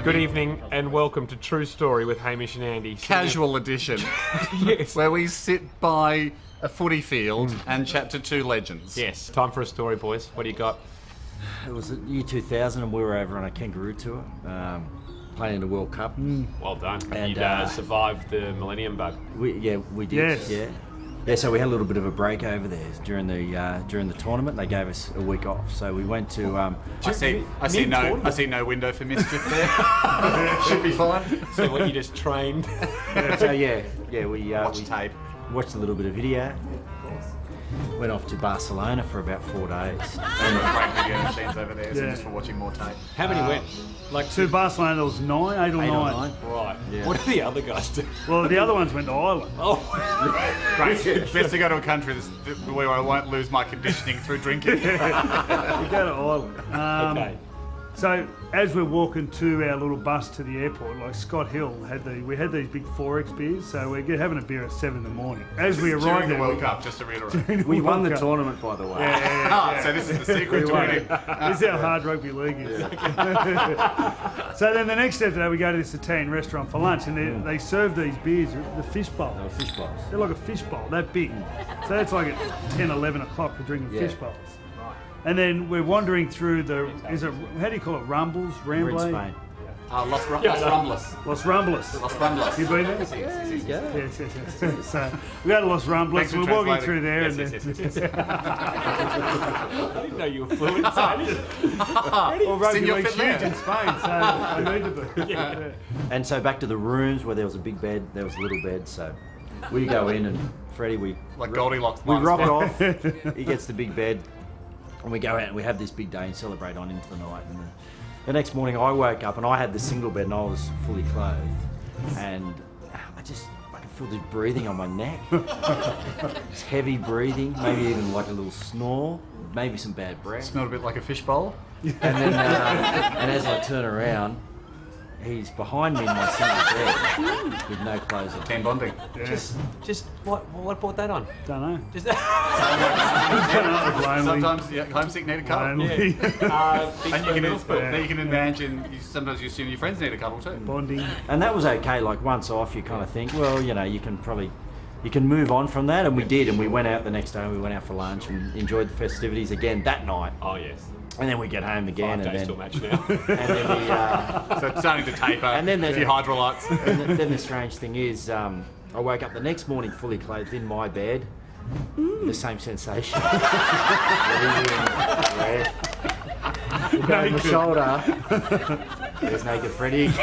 Good evening and welcome to True Story with Hamish and Andy. Casual edition. Yes. Where we sit by a footy field and chat to two legends. Yes. Time for a story, boys. What do you got? It was year 2000 and we were over on a kangaroo tour, playing in the World Cup. Well done. And, You'd survived the Millennium Bug. We did. Yes. Yeah, so we had a little bit of a break over there during the tournament. They gave us a week off, so we went to. I see no window for mischief there. Should be fine. So what, you just trained? So we Watch tape. watched a little bit of video. Went off to Barcelona for about 4 days. Great video machines over there, so Yeah. just for watching more tape. How many went? Like To Barcelona, there was 8 or 9. 8 or 9. Right. Yeah. What did the other guys do? Well, the other ones went to Ireland. Oh, Great. Best to go to a country where I won't lose my conditioning through drinking. We go to Ireland. okay. So as we're walking to our little bus to the airport, like Scott Hill we had these big 4X beers, so we're having a beer at 7 in the morning. As we During arrived the there, World Cup, just to reiterate. We won the World Cup. tournament, by the way. Yeah. So this is the secret to winning. This is how hard rugby league is. So then the next step today, we go to this Italian restaurant for lunch, and they serve these beers, the fish bowl. They were fish bowls. They're like a fish bowl, that big. So that's like at 10, 11 o'clock for drinking fish bowls. And then we're wandering through how do you call it, Rumbles? We're in Ramble? Spain. Los Rumbles. Los Rumbles. Los Rumbles. You been there? Yeah. Yes. So we go to Los Rumbles, Thanks for we're walking translating. through there, Yes. I didn't know you were fluent in Spanish. well, rugby Senor league's Fidler. huge in Spain, so I need to be. Yeah. And so back to the rooms where there was a big bed, there was a little bed. So we go in and Freddie, we Goldilocks. rock off. He gets the big bed, and we go out and we have this big day and celebrate on into the night. And the next morning I woke up and I had the single bed and I was fully clothed, and I can feel this breathing on my neck. It's heavy breathing, maybe even like a little snore, maybe some bad breath. Smelled a bit like a fishbowl. And then, and as I turn around, he's behind me in my single bed with no clothes on. Team bonding. Just what brought that on? Don't know. Just Sometimes homesick need a couple. Lonely. And you can imagine, sometimes you assume your friends need a couple too. Bonding. And that was okay. Like once off, you kind of think, well, you can move on from that, and we did. And we went out the next day. We went out for lunch and enjoyed the festivities again that night. Oh yes. And then we get home again, 5 days to a and match now. then So it's starting to taper. And then a few hydrolytes. then the strange thing is, I woke up the next morning fully clothed in my bed. The same sensation. Look over my shoulder. There's naked Freddie laying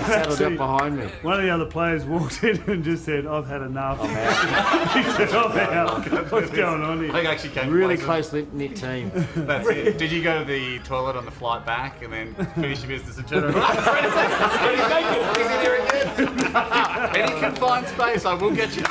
saddled up behind me. One of the other players walked in and just said, "I've had enough." I'm out. He said, "I'm out. What's going on I here?" think I actually came Really closer. close knit team. That's it. Did you go to the toilet on the flight back and then finish your business and turn around? Is he there again? Any confined space, I will get you.